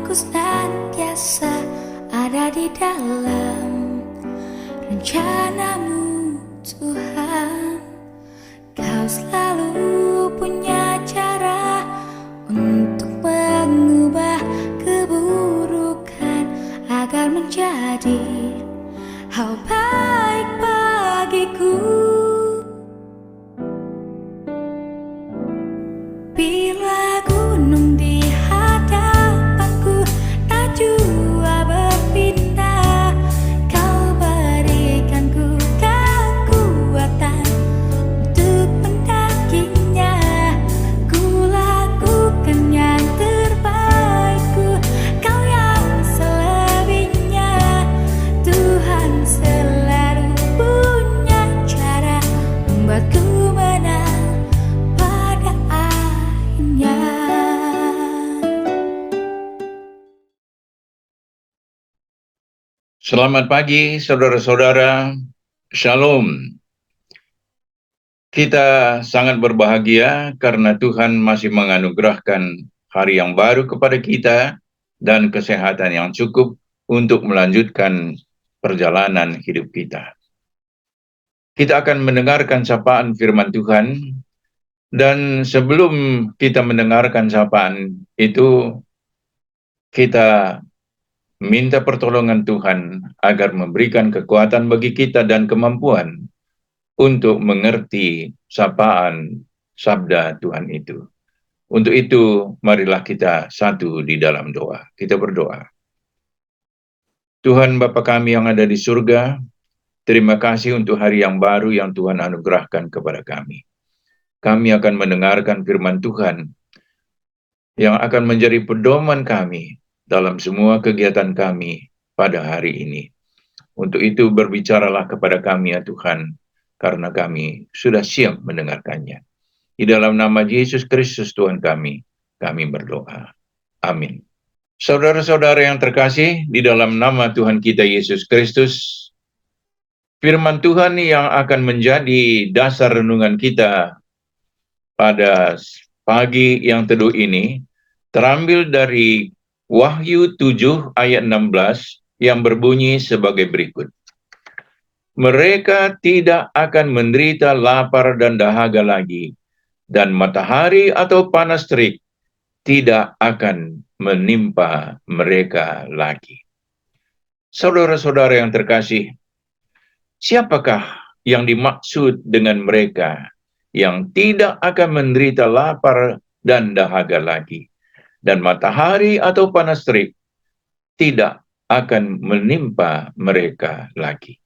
ku senantiasa ada di dalam rencanamu, Tuhan. Kau selalu punya cara untuk mengubah keburukan agar menjadi hal baik bagiku. Bila gunung di hadapanku tak jua berpindah, kau berikanku kekuatan untuk mendakinya. Ku lakukan yang terbaikku, kau yang selebihnya. Tuhan selalu punya cara membuatku menang pada akhirnya. Selamat pagi saudara-saudara, Shalom. Kita sangat berbahagia karena Tuhan masih menganugerahkan hari yang baru kepada kita dan kesehatan yang cukup untuk melanjutkan perjalanan hidup kita. Kita akan mendengarkan sapaan firman Tuhan, dan sebelum kita mendengarkan sapaan itu, kita minta pertolongan Tuhan agar memberikan kekuatan bagi kita dan kemampuan untuk mengerti sapaan sabda Tuhan itu. Untuk itu, marilah kita satu di dalam doa. Kita berdoa. Tuhan Bapa kami yang ada di surga, terima kasih untuk hari yang baru yang Tuhan anugerahkan kepada kami. Kami akan mendengarkan firman Tuhan yang akan menjadi pedoman kami dalam semua kegiatan kami pada hari ini. Untuk itu berbicaralah kepada kami ya Tuhan, karena kami sudah siap mendengarkannya. Di dalam nama Yesus Kristus Tuhan kami berdoa. Amin. Saudara-saudara yang terkasih, di dalam nama Tuhan kita Yesus Kristus, firman Tuhan yang akan menjadi dasar renungan kita pada pagi yang teduh ini, terambil dari Wahyu 7 ayat 16 yang berbunyi sebagai berikut. Mereka tidak akan menderita lapar dan dahaga lagi, dan matahari atau panas terik tidak akan menimpa mereka lagi. Saudara-saudara yang terkasih, siapakah yang dimaksud dengan mereka yang tidak akan menderita lapar dan dahaga lagi, dan matahari atau panas terik tidak akan menimpa mereka lagi?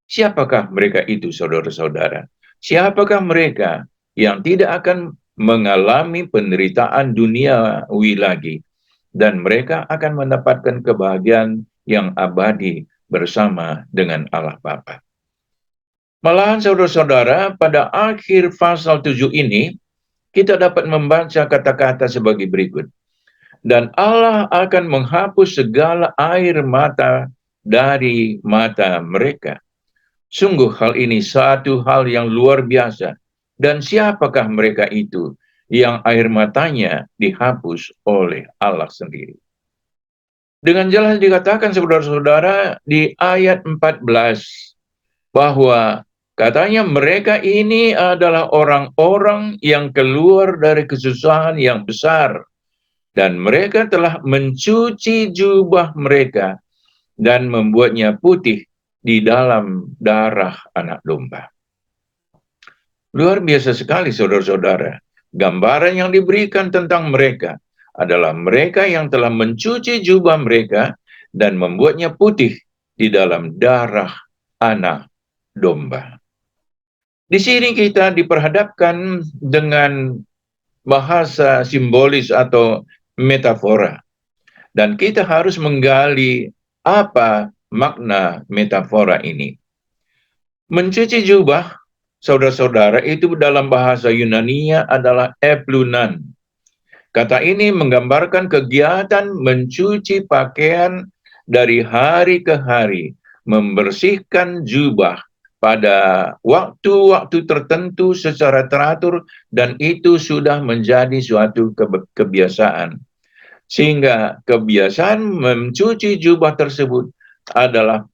Siapakah mereka itu, saudara-saudara? Siapakah mereka yang tidak akan mengalami penderitaan duniawi lagi, dan mereka akan mendapatkan kebahagiaan yang abadi bersama dengan Allah Bapa? Malahan saudara-saudara, pada akhir pasal 7 ini, kita dapat membaca kata-kata sebagai berikut. Dan Allah akan menghapus segala air mata dari mata mereka. Sungguh hal ini satu hal yang luar biasa. Dan siapakah mereka itu yang air matanya dihapus oleh Allah sendiri? Dengan jelas dikatakan saudara-saudara di ayat 14 bahwa katanya mereka ini adalah orang-orang yang keluar dari kesusahan yang besar, dan mereka telah mencuci jubah mereka dan membuatnya putih di dalam darah anak domba. Luar biasa sekali saudara-saudara. Gambaran yang diberikan tentang mereka adalah mereka yang telah mencuci jubah mereka dan membuatnya putih di dalam darah anak domba. Di sini kita diperhadapkan dengan bahasa simbolis atau metafora. Dan kita harus menggali apa makna metafora ini. Mencuci jubah, saudara-saudara, itu dalam bahasa Yunani-nya adalah eplunan. Kata ini menggambarkan kegiatan mencuci pakaian dari hari ke hari, membersihkan jubah pada waktu-waktu tertentu secara teratur, dan itu sudah menjadi suatu kebiasaan. Sehingga kebiasaan mencuci jubah tersebut adalah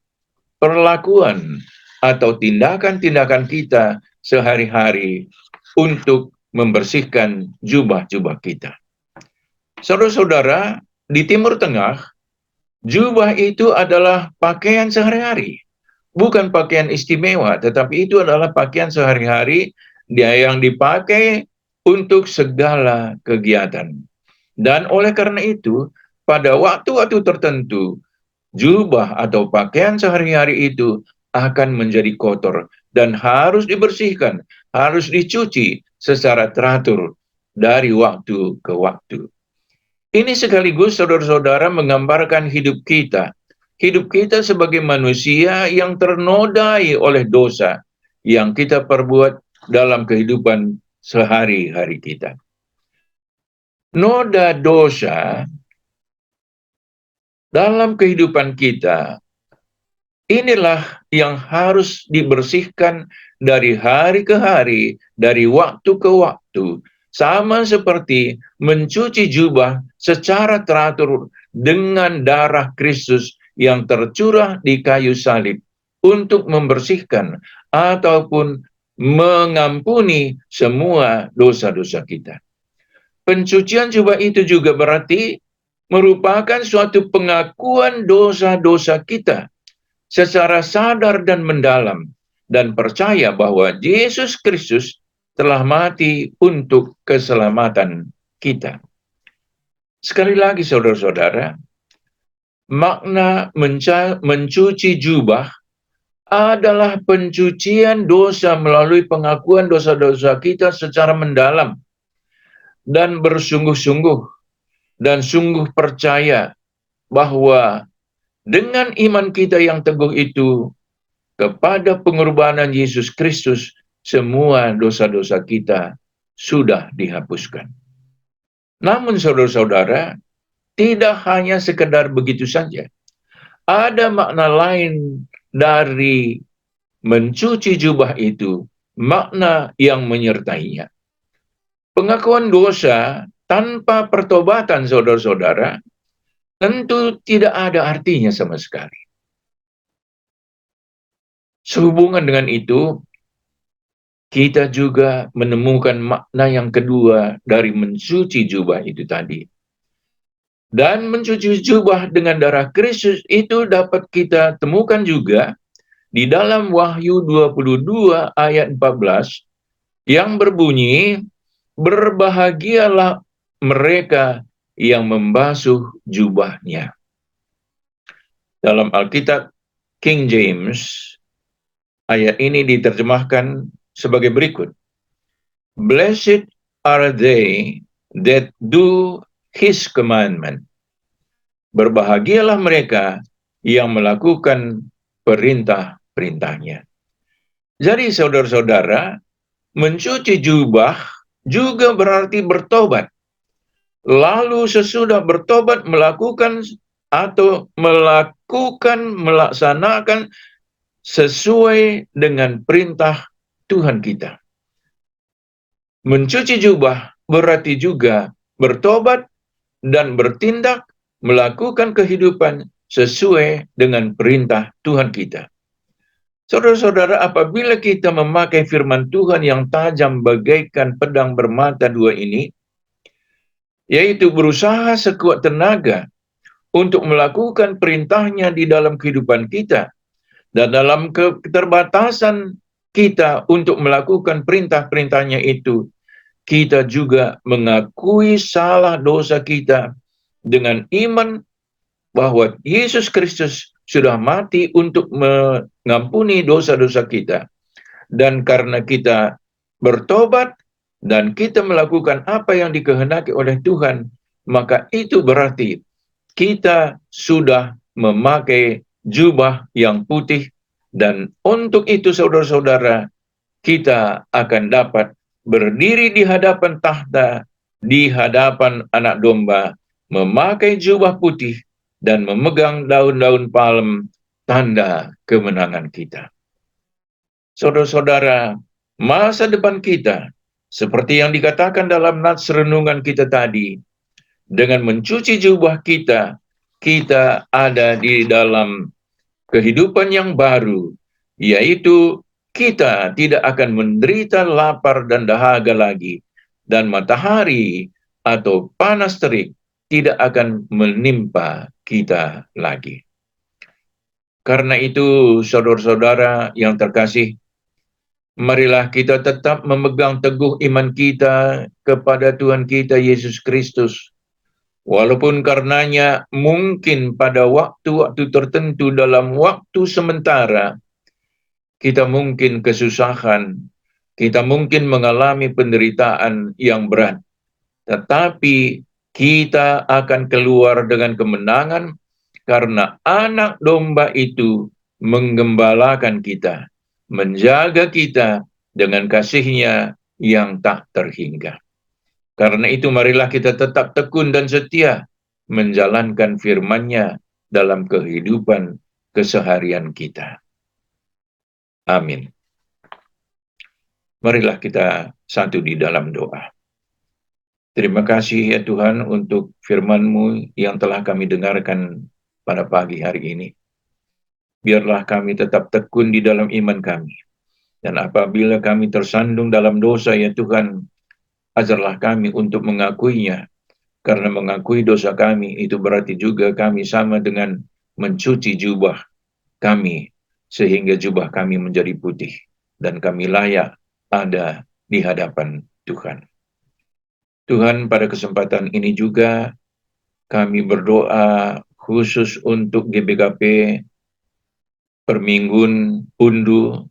perlakuan atau tindakan-tindakan kita sehari-hari untuk membersihkan jubah-jubah kita. Saudara-saudara, di Timur Tengah, jubah itu adalah pakaian sehari-hari. Bukan pakaian istimewa, tetapi itu adalah pakaian sehari-hari yang dipakai untuk segala kegiatan. Dan oleh karena itu, pada waktu-waktu tertentu, jubah atau pakaian sehari-hari itu akan menjadi kotor dan harus dibersihkan, harus dicuci secara teratur dari waktu ke waktu. Ini sekaligus saudara-saudara menggambarkan hidup kita. Hidup kita sebagai manusia yang ternodai oleh dosa yang kita perbuat dalam kehidupan sehari-hari kita. Noda dosa dalam kehidupan kita, inilah yang harus dibersihkan dari hari ke hari, dari waktu ke waktu. Sama seperti mencuci jubah secara teratur dengan darah Kristus yang tercurah di kayu salib untuk membersihkan ataupun mengampuni semua dosa-dosa kita. Pencucian jubah itu juga berarti merupakan suatu pengakuan dosa-dosa kita secara sadar dan mendalam, dan percaya bahwa Yesus Kristus telah mati untuk keselamatan kita. Sekali lagi saudara-saudara, makna mencuci jubah adalah pencucian dosa melalui pengakuan dosa-dosa kita secara mendalam dan bersungguh-sungguh dan sungguh percaya bahwa dengan iman kita yang teguh itu kepada pengorbanan Yesus Kristus, semua dosa-dosa kita sudah dihapuskan. Namun saudara-saudara, tidak hanya sekedar begitu saja. Ada makna lain dari mencuci jubah itu, makna yang menyertainya. Pengakuan dosa tanpa pertobatan saudara-saudara, tentu tidak ada artinya sama sekali. Sehubungan dengan itu, kita juga menemukan makna yang kedua dari mencuci jubah itu tadi. Dan mencuci jubah dengan darah Kristus itu dapat kita temukan juga di dalam Wahyu 22 ayat 14 yang berbunyi, berbahagialah mereka yang membasuh jubahnya. Dalam Alkitab King James, ayat ini diterjemahkan sebagai berikut. Blessed are they that do his commandment. Berbahagialah mereka yang melakukan perintah-perintahnya. Jadi saudara-saudara, mencuci jubah juga berarti bertobat. Lalu sesudah bertobat melakukan melaksanakan sesuai dengan perintah Tuhan kita. Mencuci jubah berarti juga bertobat dan bertindak melakukan kehidupan sesuai dengan perintah Tuhan kita. Saudara-saudara, apabila kita memakai firman Tuhan yang tajam bagaikan pedang bermata dua ini, yaitu berusaha sekuat tenaga untuk melakukan perintahnya di dalam kehidupan kita, dan dalam keterbatasan kita untuk melakukan perintah-perintahnya itu, kita juga mengakui salah dosa kita dengan iman bahwa Yesus Kristus sudah mati untuk mengampuni dosa-dosa kita. Dan karena kita bertobat dan kita melakukan apa yang dikehendaki oleh Tuhan, maka itu berarti kita sudah memakai jubah yang putih, dan untuk itu saudara-saudara, kita akan dapat berdiri di hadapan tahta, di hadapan anak domba, memakai jubah putih dan memegang daun-daun palem, tanda kemenangan kita. Saudara-saudara, masa depan kita, seperti yang dikatakan dalam nats renungan kita tadi, Dengan mencuci jubah kita, kita ada di dalam kehidupan yang baru, yaitu kita tidak akan menderita lapar dan dahaga lagi, dan matahari atau panas terik tidak akan menimpa kita lagi. Karena itu, saudara-saudara yang terkasih, marilah kita tetap memegang teguh iman kita kepada Tuhan kita Yesus Kristus. Walaupun karenanya mungkin pada waktu-waktu tertentu dalam waktu sementara, kita mungkin kesusahan, kita mungkin mengalami penderitaan yang berat. Tetapi kita akan keluar dengan kemenangan karena anak domba itu menggembalakan kita, menjaga kita dengan kasih-Nya yang tak terhingga. Karena itu marilah kita tetap tekun dan setia menjalankan firman-Nya dalam kehidupan keseharian kita. Amin. Marilah kita satu di dalam doa. Terima kasih ya Tuhan untuk firman-Mu yang telah kami dengarkan pada pagi hari ini. Biarlah kami tetap tekun di dalam iman kami. Dan apabila kami tersandung dalam dosa ya Tuhan, ajarlah kami untuk mengakuinya. Karena mengakui dosa kami itu berarti juga kami sama dengan mencuci jubah kami, sehingga jubah kami menjadi putih. Dan kami layak ada di hadapan Tuhan. Tuhan, pada kesempatan ini juga kami berdoa khusus untuk GBKP, Perminggun, Undu,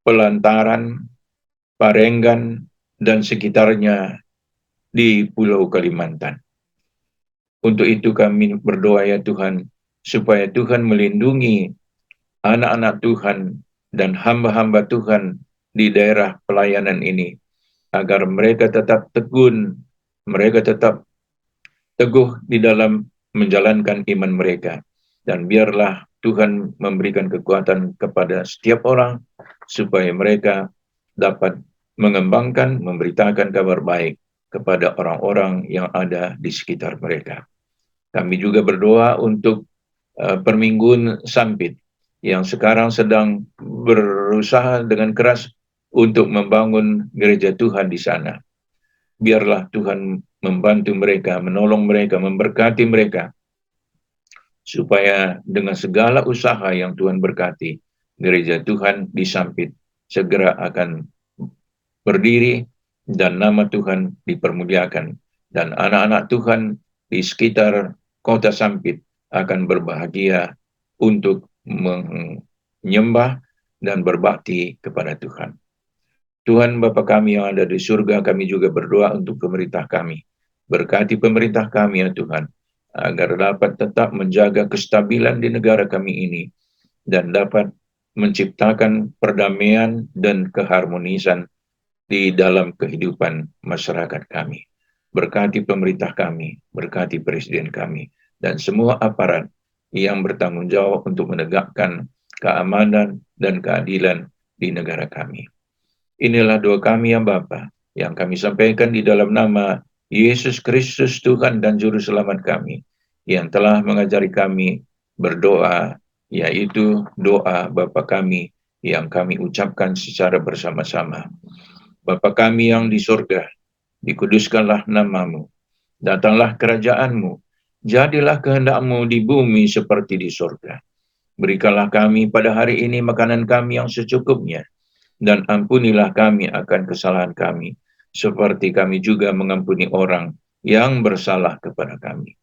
Pelantaran, Parenggan, dan sekitarnya di Pulau Kalimantan. Untuk itu kami berdoa ya Tuhan, supaya Tuhan melindungi anak-anak Tuhan dan hamba-hamba Tuhan di daerah pelayanan ini, agar mereka tetap tekun, mereka tetap teguh di dalam menjalankan iman mereka. Dan biarlah Tuhan memberikan kekuatan kepada setiap orang, supaya mereka dapat mengembangkan, memberitakan kabar baik kepada orang-orang yang ada di sekitar mereka. Kami juga berdoa untuk Perminggun Sampit, yang sekarang sedang berusaha dengan keras untuk membangun gereja Tuhan di sana. Biarlah Tuhan membantu mereka, menolong mereka, memberkati mereka, supaya dengan segala usaha yang Tuhan berkati, gereja Tuhan di Sampit segera akan berdiri dan nama Tuhan dipermuliakan. Dan anak-anak Tuhan di sekitar kota Sampit akan berbahagia untuk menyembah dan berbakti kepada Tuhan. Tuhan Bapa kami yang ada di surga, kami juga berdoa untuk pemerintah kami. Berkati pemerintah kami ya Tuhan, agar dapat tetap menjaga kestabilan di negara kami ini, dan dapat menciptakan perdamaian dan keharmonisan di dalam kehidupan masyarakat kami. Berkati pemerintah kami, berkati presiden kami, dan semua aparat yang bertanggung jawab untuk menegakkan keamanan dan keadilan di negara kami. Inilah doa kami ya Bapa, yang kami sampaikan di dalam nama Yesus Kristus Tuhan dan Juru Selamat kami, yang telah mengajari kami berdoa, yaitu doa Bapa kami yang kami ucapkan secara bersama-sama. Bapa kami yang di surga, dikuduskanlah nama-Mu, datanglah kerajaan-Mu, jadilah kehendak-Mu di bumi seperti di surga. Berikanlah kami pada hari ini makanan kami yang secukupnya, dan ampunilah kami akan kesalahan kami, seperti kami juga mengampuni orang yang bersalah kepada kami.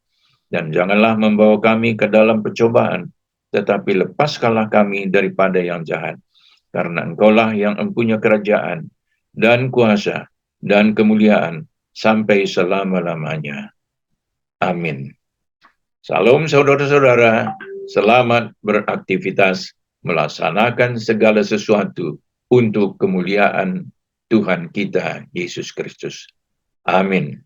Dan janganlah membawa kami ke dalam pencobaan, tetapi lepaskanlah kami daripada yang jahat. Karena Engkaulah yang mempunyai kerajaan, dan kuasa, dan kemuliaan, sampai selama-lamanya. Amin. Salam saudara-saudara, selamat beraktivitas, melaksanakan segala sesuatu untuk kemuliaan Tuhan kita Yesus Kristus. Amin.